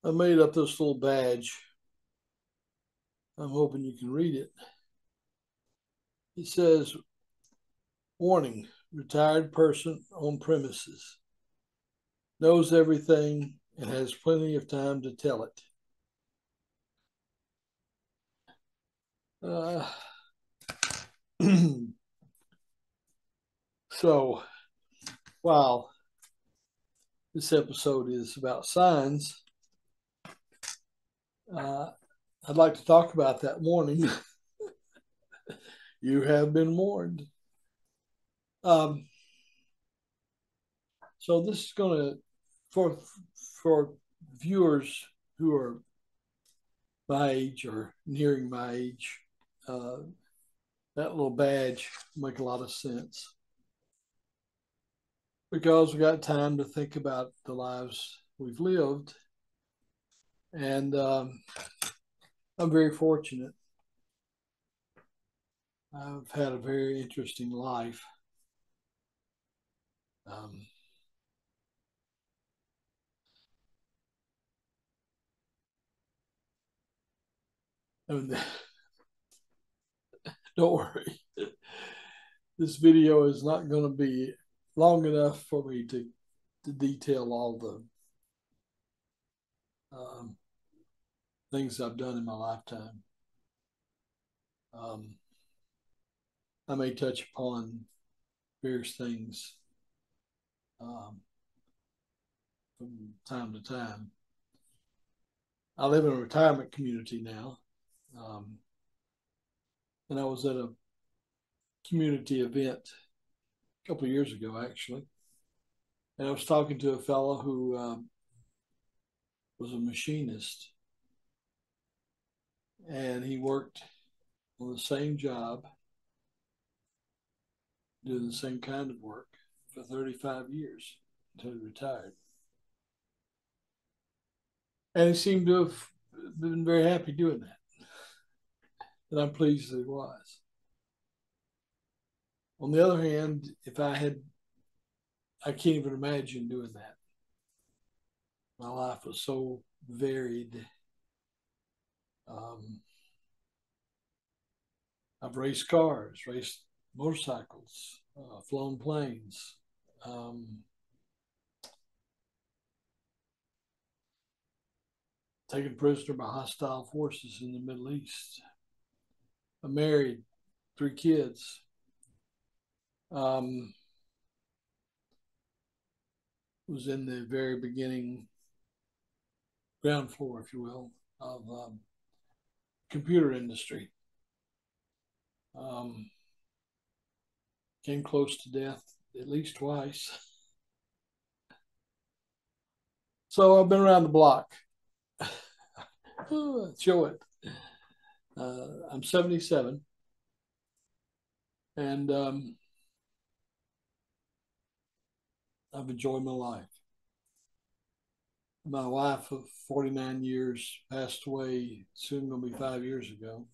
I made up this little badge. I'm hoping you can read it. It says, warning, retired person on premises, knows everything and has plenty of time to tell it. Uh, so, while this episode is about signs, uh, I'd like to talk about that warning. You have been warned. Um, so this is going to for viewers who are my age or nearing my age, uh, that little badge make a lot of sense because we got time to think about the lives we've lived, and I'm very fortunate. I've had a very interesting life. Um, I mean, don't worry. This video is not going to be long enough for me to detail all the um, things I've done in my lifetime. Um, I may touch upon various things um, from time to time. I live in a retirement community now, and I was at a community event a couple of years ago, actually, and I was talking to a fellow who was a machinist, and he worked on the same job, doing the same kind of work for 35 years until he retired. And he seemed to have been very happy doing that. And I'm pleased that he was. On the other hand, I can't even imagine doing that. My life was so varied. Um, I've raced cars, raced motorcycles, flown planes, taken prisoner by hostile forces in the Middle East. I'm married, 3 kids. Um, was in the very beginning, ground floor, if you will, of computer industry. Um, came close to death at least twice. So I've been around the block. Show it. I'm 77, and I've enjoyed my life. My wife of 49 years passed away soon, going to be 5 years ago.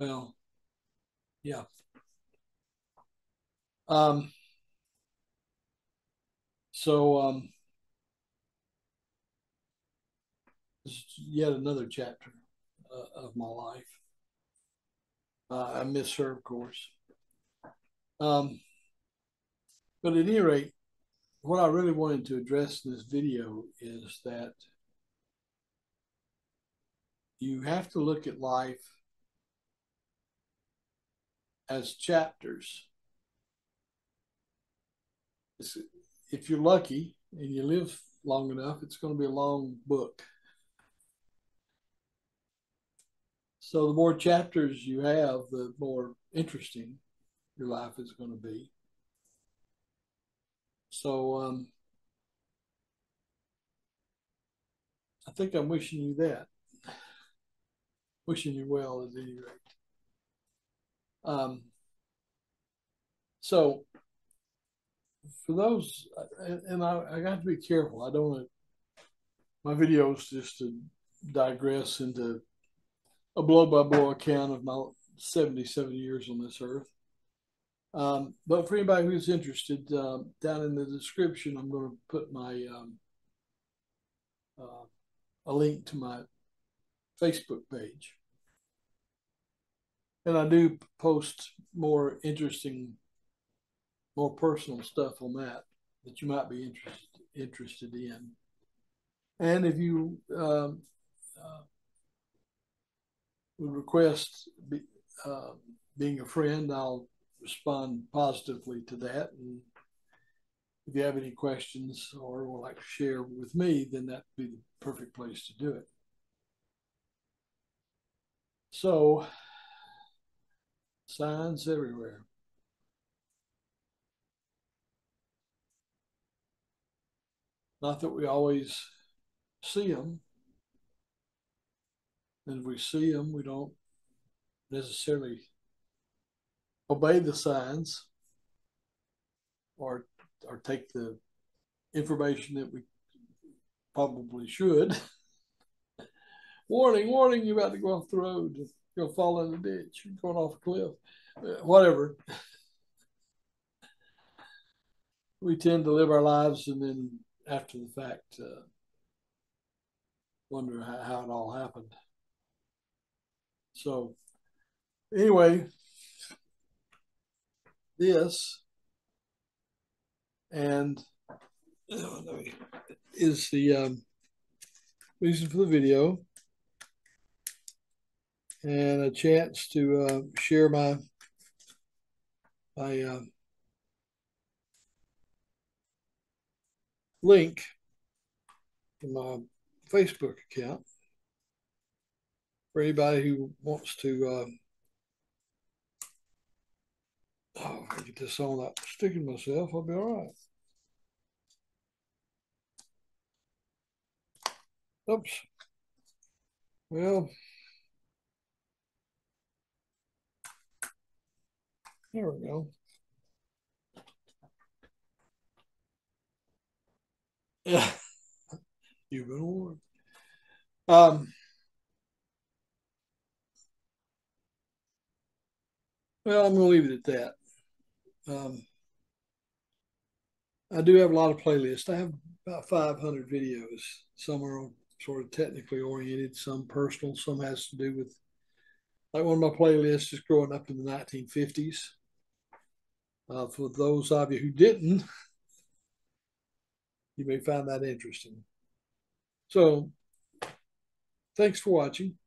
Well, yeah. Um, so this is yet another chapter of my life. I miss her, of course. Um, but at any rate, what I really wanted to address in this video is that you have to look at life as chapters. If you're lucky and you live long enough, it's going to be a long book. So the more chapters you have, the more interesting your life is going to be. So I think I'm wishing you that. Wishing you well at any rate. So for those, and I got to be careful. I don't want my videos just to digress into a blow-by-blow account of my 77 years on this earth. But for anybody who's interested, down in the description, I'm going to put my a link to my Facebook page. And I do post more interesting, more personal stuff on that you might be interested in. And if you would request being a friend, I'll respond positively to that. And if you have any questions or would like to share with me, then that'd be the perfect place to do it. So, signs everywhere. Not that we always see them. And if we see them, we don't necessarily obey the signs or take the information that we probably should. Warning, warning, you're about to go off the road. You're going to fall in the ditch. You're going off a cliff. Whatever. We tend to live our lives and then after the fact wonder how it all happened. So anyway, this and is the reason for the video and a chance to share my link to my Facebook account for anybody who wants to oh, if I get this on without sticking myself, I'll be all right. Oops. Well, there we go. Yeah, you've been warned. Well, I'm going to leave it at that. I do have a lot of playlists. I have about 500 videos. Some are sort of technically oriented, some personal, some has to do with, like one of my playlists is growing up in the 1950s. For those of you who didn't, you may find that interesting. So, thanks for watching.